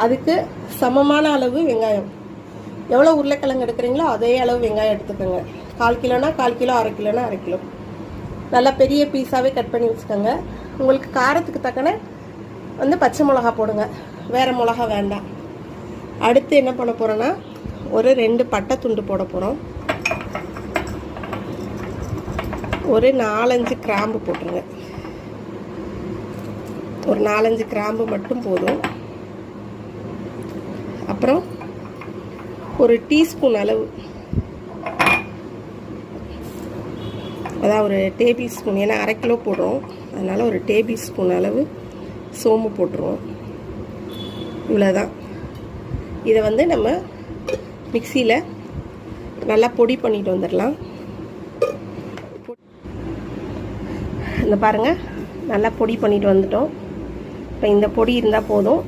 அதுக்கு சமமான அளவு வெங்காயம். எவ்வளோ உருளைக்கிழங்கு எடுக்கிறீங்களோ அதே அளவு வெங்காயம் எடுத்துக்கோங்க. 1/4 கிலோனா 1/4 கிலோ, 1/2 கிலோனா 1/2 கிலோ. நல்லா பெரிய பீஸாகவே கட் பண்ணி வச்சுக்கோங்க. உங்களுக்கு காரத்துக்கு தக்கன வந்து பச்சை மிளகா போடுங்க, வேறு மிளகா வேண்டாம். அடுத்து என்ன பண்ண போகிறோன்னா ஒரு 2 பட்டை துண்டு போட போகிறோம். ஒரு 4-5 கிராம்பு போட்டுருங்க. ஒரு 4-5 கிராம்பு மட்டும் போதும். அப்புறம் ஒரு டீஸ்பூன் அளவு, அதான் ஒரு டேபிள் ஸ்பூன், ஏன்னா 1/2 கிலோ போடுறோம், அதனால் ஒரு டேபிள் ஸ்பூன் அளவு சோம்பு போட்டுருவோம். இவ்வளோதான். இதை வந்து நம்ம மிக்சியில் நல்லா பொடி பண்ணிட்டு வந்துடலாம். இந்த பாருங்கள், நல்லா பொடி பண்ணிட்டு வந்துட்டோம். இப்போ இந்த பொடி இருந்தால் போதும்.